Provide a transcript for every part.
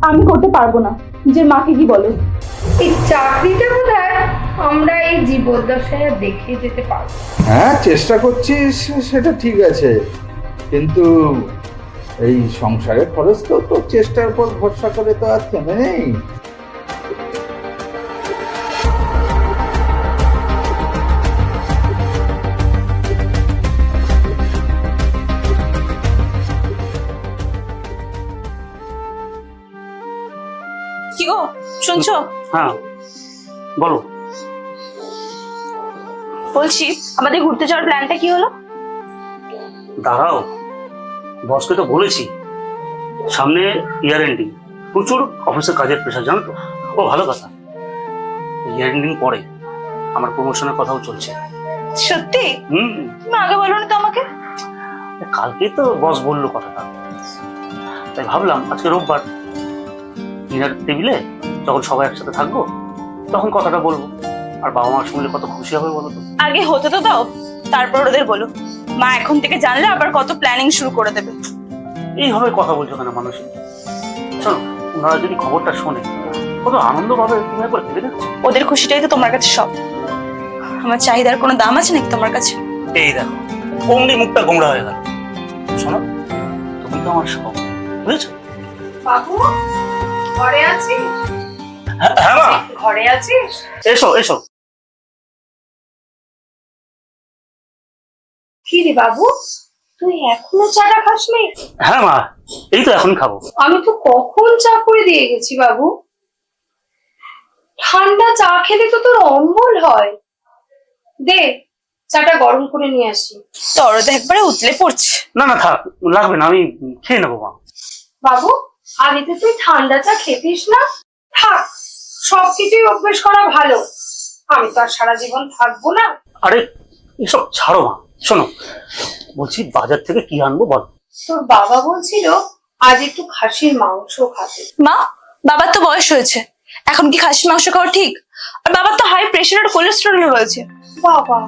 আমি করতে পারবো না। নিজের মাকে কি বলো? এই চাকরিটা বোধহয় আমরা এই জীবদ্দশায় দেখে যেতে পারবো। হ্যাঁ, চেষ্টা করছিস সেটা ঠিক আছে, কিন্তু এই সংসারের খরচ তো তোর চেষ্টার উপর ভরসা করে তো আর থেমে নেই। কি গো, শুনছো? হ্যাঁ বলো। বলছি আমাদের ঘুরতে যাওয়ার প্ল্যানটা কি হলো? দাঁড়াও, বসকে তো বলেছি সামনে ইয়ার এন্ডিং, প্রচুর অফিসের কাজের প্রেশার, জানো তো। ও ভালো কথা, ইয়ার এন্ডিং পরে আমার প্রমোশনের কথাও চলছে। সত্যি? তুমি আগে বলো না তো আমাকে। কালকেই তো বস বললো কথাটা, তাই ভাবলাম আজকে রোববার ডিনার টেবিলে যখন সবাই একসাথে থাকবো তখন কথাটা বলবো, আর বাবা মা শুনলে কত খুশি হবে বলো তো। আগে হতে তো দাও, তারপর ওদের বলো। মা এখন থেকে জানলে আবার কত প্ল্যানিং শুরু করে দেবে। এইভাবে কথা বলছো কেন মানুষ? শোনো, ওনারা যদি খবরটা শোনে কত আনন্দ পাবে তুমি একবার ভেবে দেখছো। ওদের খুশিটাই তো তোমার কাছে সব। আমার চাহিদার কোনো দাম আছে নাকি তোমার কাছে? এই দেখো, অমনি মুখটা গোমড়া হয়ে গেল। শোনো, তুমি তো আমার সব, বুঝেছো? বাবু, ঘরে আছিস? হ্যাঁ মা। ঘরে আছিস? এসো এসো। কি রে বাবু, তুই এখনো চাটা খাসনি? হ্যাঁ মা, এই তো এখন খাবো। আমি তো কখন চা করে দিয়ে গেছি বাবু। ঠান্ডা চা খেলে তো তোর অম্বল হয়। দে, চাটা গরম করে নিয়ে আসি। দরদ একবারে উতলে পড়ছে। না না থাক, লাগবে না, আমি খেয়ে নেবো মা। বাবু, আগে তো তুই ঠান্ডা চা খেতিস না। থাক, সবকিছুই অভ্যেস করা ভালো। আমি তো আর সারা জীবন থাকবো না। আরে এসব ছাড়ো মা, শোনো বলছি বাজার থেকে কি আনবো বল। তোর বাবা বলছিল আজ একটু খাসির মাংস খাবে। মা, বাবার তো বয়স হয়েছে, এখন কি খাসির মাংস খাওয়া ঠিক? আর বাবার তো হাই প্রেশার আর কোলেস্টেরল রয়েছে। বাবা,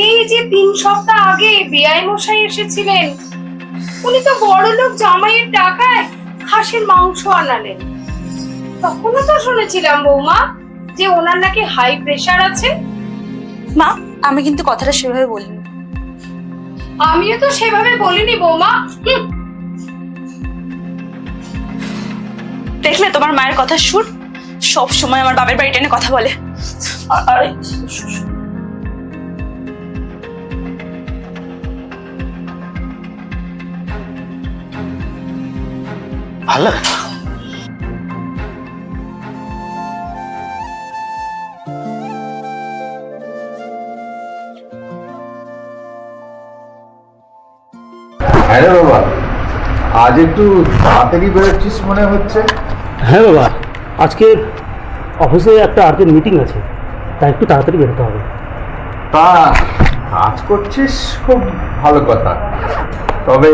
এই যে 3 সপ্তাহ আগে বিআই মশাই এসেছিলেন, উনি তো বড়লোক জামাইয়ের টাকায় খাসির মাংস আনালেন। তখনও তো শুনেছিলাম বৌমা যে ওনার নাকি হাই প্রেশার আছে। মা, আমি কিন্তু কথাটা সেভাবে বলিনি। আমিও তো সেভাবে বলিনি বৌমা। দেখলে তোমার মায়ের কথা সুর, সব সময় আমার বাবার বাড়িটা নিয়ে কথা বলে। আরে ভালো লাগে না। হ্যাঁ রে বাবা, আজ একটু তাড়াতাড়ি বেরোচ্ছিস মনে হচ্ছে। হ্যাঁ বাবা, আজকে অফিসে একটা আর্জেন্ট মিটিং আছে, তাই একটু তাড়াতাড়ি বেরোতে হবে। তা কাজ করছিস, খুব ভালো কথা, তবে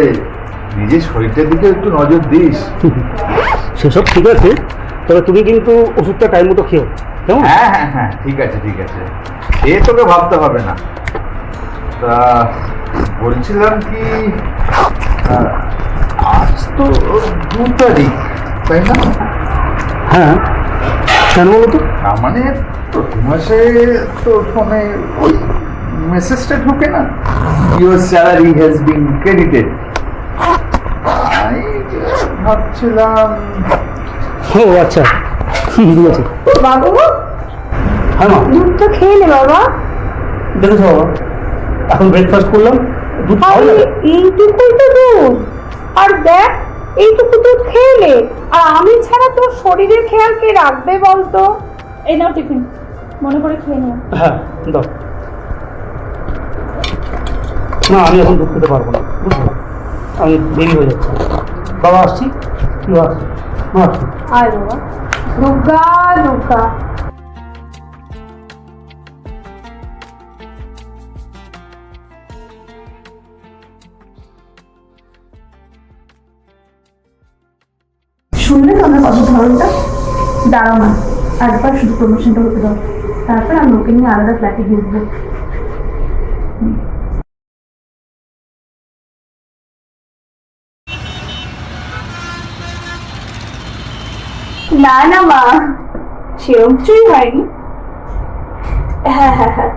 নিজের শরীরটার দিকে একটু নজর দিস। সেসব ঠিক আছে, তবে তুমি কিন্তু ওষুধটা টাইম মতো খেও, কেমন? হ্যাঁ হ্যাঁ হ্যাঁ, ঠিক আছে ঠিক আছে, এ তোকে ভাবতে হবে না। তা বলছিলাম কি, আজ তো 2 তারিখ, তাই না? হ্যাঁ, কেন বলো তো? তার মানে প্রতি মাসে তোর ফোনে ওই মেসেজটা ঢুকে না, your salary has been credited. তাই ভাবছিলাম। ও আচ্ছা, বুঝেছি। বাবু, হ্যাঁ মা, দুধ তো খেয়ে নে বাবা। দেখেছো বাবা, এখন ব্রেকফাস্ট করলাম, দুধ খাওয়া যাবে? এইটুকুই তো দুধ, আর দেখ এইটুকু দুধ খেয়ে নে। আর আমি ছাড়া তোর শরীরের খেয়াল কে রাখবে বলতো? এই নাও টিফিন, মনে করে খেয়ে নিও। হ্যাঁ দাও। না আমি এখন দুধ খেতে পারবো না, বুঝলো, আমি দেরি হয়ে যাচ্ছে। বাবা আসছি, কি আসছি, মা আসছি। আয় বাবা, দুর্গা দুর্গা। শুনলে তো আমার কথা ধরনটা? দাঁড়াও না, একবার শুধু প্রমোশনটা হতে দাও, তারপর আমি ওকে নিয়ে আলাদা ফ্ল্যাটে গিয়ে উঠবো। না না মা, সেরকম কিছুই হয়নি। হ্যাঁ হ্যাঁ হ্যাঁ,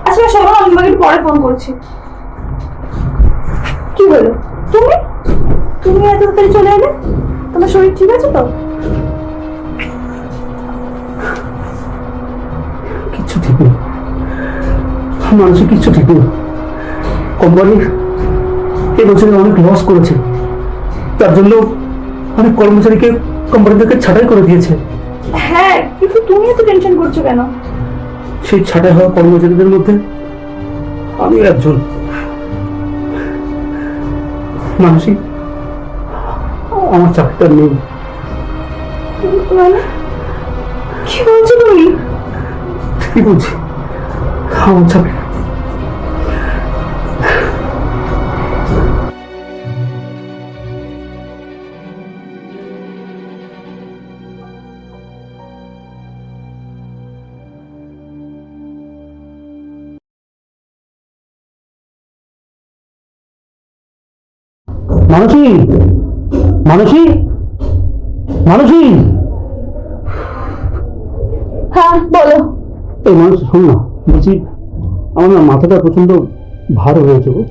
আচ্ছা শোনো, আমি তোমাকে একটু পরে ফোন করছি। কি হলো? তুমি তুমি এত তাড়াতাড়ি চলে এলে? তোমার শরীর ঠিক আছে তো? কিচ্ছু ঠিক নেই, মানুষের কিচ্ছু ঠিক নেই। কোম্পানি এবছরে অনেক লস করেছে, তার জন্য অনেক কর্মচারীকে কোম্পানি থেকে ছাঁটাই করে দিয়েছে। হ্যাঁ, কিন্তু তুমি এত টেনশন করছো কেন? সেই ছাঁটাই হওয়া কর্মচারীদের মধ্যে আমি একজন। মানসিক আমার চাকরিটা নেই। মানে কি বলছো তুমি? কি বলছি, আমার চাকরি। মানসী, মানসী, মানসী। হ্যাঁ বলো। এই মানুষ শোন না, বলছি আমার না মাথাটা প্রচন্ড ভার হয়েছে গো,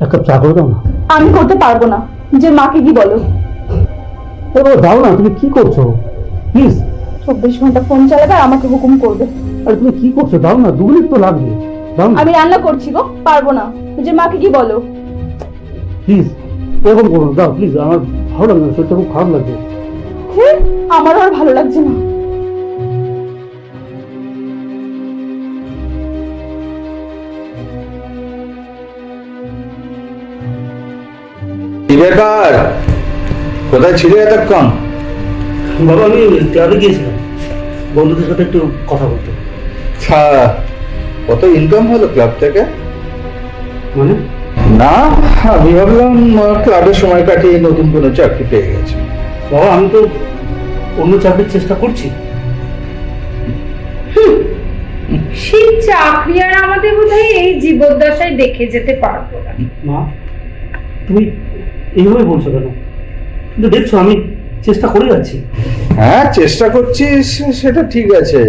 এক কাপ চা করে দাও না। আমি করতে পারবো না, যে মাকে কি বলো। এবার দাও না, তুমি কি করছো প্লিজ। 24 ঘন্টা ফোন চালাবে আর আমাকে হুকুম করবে। আরে তুমি কি করছো, দাও না, 2 মিনিট তো লাগবে, দাও না আমি রান্না করছি গো, পারবো না, যে মাকে কি বলো। প্লিজ। এরকম করো না, দাও প্লিজ, আমার ভালো লাগবে না, শরীরটা খুব খারাপ লাগছে। আমারও আর ভালো লাগছে না। কি ব্যাপার, কোথায় ছিলে এতক্ষণ? বাবা আমি ক্লাবে গিয়েছিলাম বন্ধুদের সাথে একটু কথা বলতে। আচ্ছা, কত ইনকাম হলো ক্লাব থেকে? মানে না, আমি ভাবলাম ক্লাবের সময় কাটিয়ে নতুন কোনো চাকরি পেয়ে গেছে। বাবা আমি তো অন্য চাকরির চেষ্টা করছি। সেই চাকরি আর আমাদের বোধহয় এই জীবদ্দশায় দেখে যেতে পারবো না। মা তুমি এইভাবে বলছো কেন? কিন্তু দেখছো আমি চেষ্টা করে যাচ্ছি। হ্যাঁ, চেষ্টা করছিস সেটা ঠিক আছে,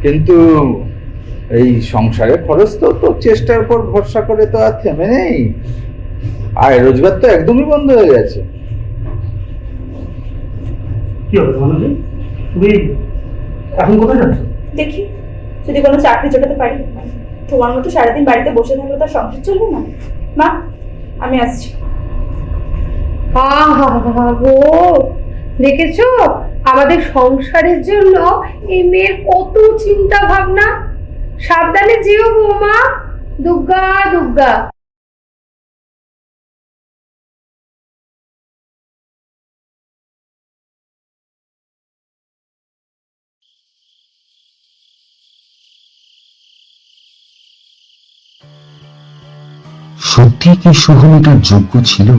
কিন্তু এই সংসারের খরচ তো তোর চেষ্টার উপর ভরসা করে তো আর থেমে নেই। আয় রোজগার তো একদমই বন্ধ হয়ে গেছে। কি হবে মানুষ, তুমি এখন কোথায় যাচ্ছ? দেখি যদি কোনো চাকরি জোটাতে পারি। তোমার মতো সারাদিন বাড়িতে বসে থাকলে তার সংসার চলবে না। মা আমি আসছি। গো, দেখেছো আমাদের সংসারের জন্য এই মেয়ের কত চিন্তা ভাবনা। সাবধানে যেও বৌমা, দুর্গা দুর্গা। সত্যি কি শুভম এটার যোগ্য ছিল?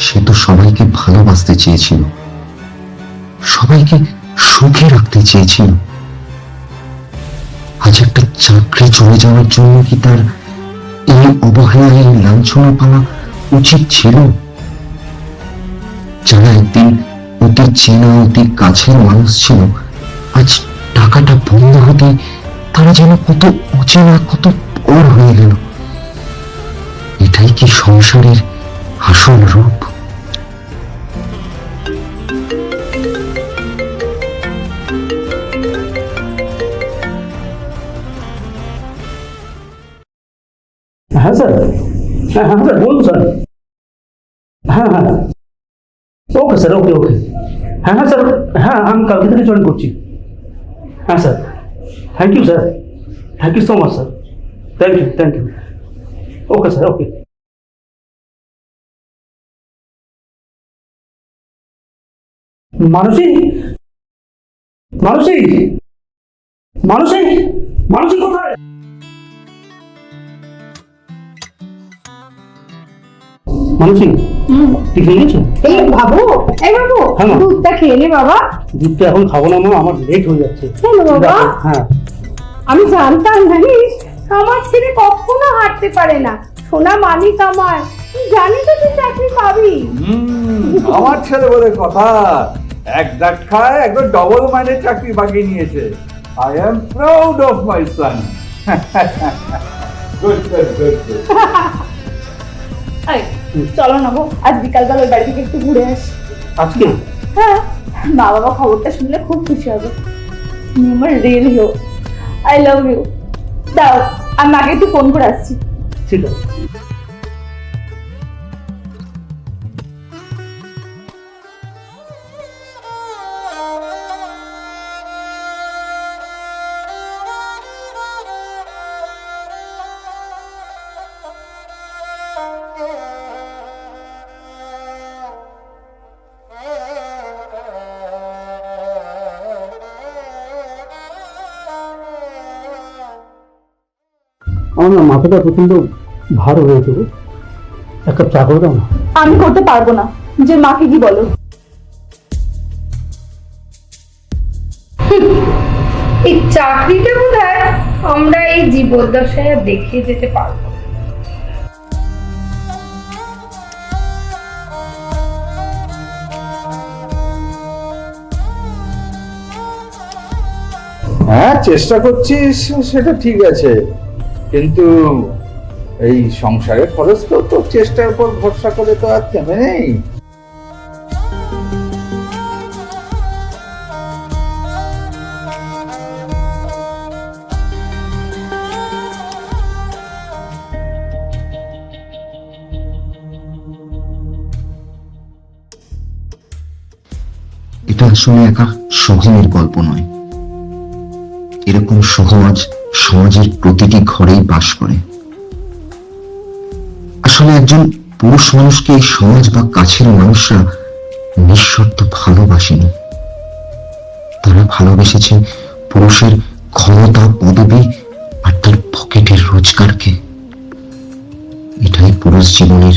সে তো সবাইকে ভালোবাসতে চেয়েছিল, সবাইকে সুখে রাখতে চেয়েছিল। আজ একটা চাকরি চলে যাওয়ার জন্য কি তার এই অবহেলা, এই লাঞ্ছনা পাওয়া উচিত ছিল? যারা একদিন অতি চেনা, অতি কাছের মানুষ ছিল, আজ টাকাটা বন্ধ হতে তারা যেন কত অচেনা, কত পর হয়ে গেল। এটাই কি সংসারের আসল রূপ? হ্যাঁ স্যার, হ্যাঁ হ্যাঁ স্যার বলুন স্যার। হ্যাঁ হ্যাঁ ওকে স্যার, ওকে ওকে। হ্যাঁ হ্যাঁ স্যার, হ্যাঁ আমি কালকে থেকে জয়েন করছি। হ্যাঁ sir, thank you sir, thank you so much sir, thank you thank you. Okay sir, okay. Mansi, Mansi, Mansi, Mansi কোথায়? মানসী টিফিন নিয়েছো? এই বাবু, এই বাবু, হ্যাঁ, মা। দুধটা খেয়ে নে বাবা। দুধটা এখন খাবো না মা, আমার লেট হয়ে যাচ্ছে। কেন বাবা? হ্যাঁ আমি জানতাম জানিস, আমার ছেলে কখনো হাঁটতে পারে না। সোনা মালিক আমার, জানি তো তুই চাকরি পাবি। আমার ছেলে বলে কথা, এক ধাক্কায় একদম ডবল মাইনের চাকরি বাগিয়ে নিয়েছে। I am proud of my Son. Good good good good. এই, চলো না গো, আজ বিকালবেলা ওই বাড়ি থেকে একটু ঘুরে আসি। আজকে হ্যাঁ, মা বাবা খবরটা শুনলে খুব খুশি হবে। তুমি আমার real hero, I love you. দাও, আমি আগে একটু ফোন করে আসছি। ঠিক আছে। আমার না মাথাটা প্রচন্ড ভার হয়েছে গো, এক কাপ চা করে দাও না। আমি করতে পারবো না, নিজের মাকে কি বলো। এই চাকরিটা বোধহয় আমরা এই জীবদ্দশায় আর দেখে যেতে পারবো না। হ্যাঁ, চেষ্টা করছি সেটা ঠিক আছে, কিন্তু এই সংসারের খরচ তো তোর চেষ্টার উপর ভরসা করে তো আর থেমে নেই। এটা আসলে একা সোহমের গল্প নয়, এরকম সোহম আজ সমাজের প্রতিটি ঘরেই বাস করে। আসলে একজন পুরুষ মানুষকে এই সমাজ বা কাছের মানুষরা নিঃশর্ত ভালোবাসেনি, তারা ভালোবেসেছে পুরুষের ক্ষমতা, পদবী আর তার পকেটের রোজগারকে। এটাই পুরুষ জীবনের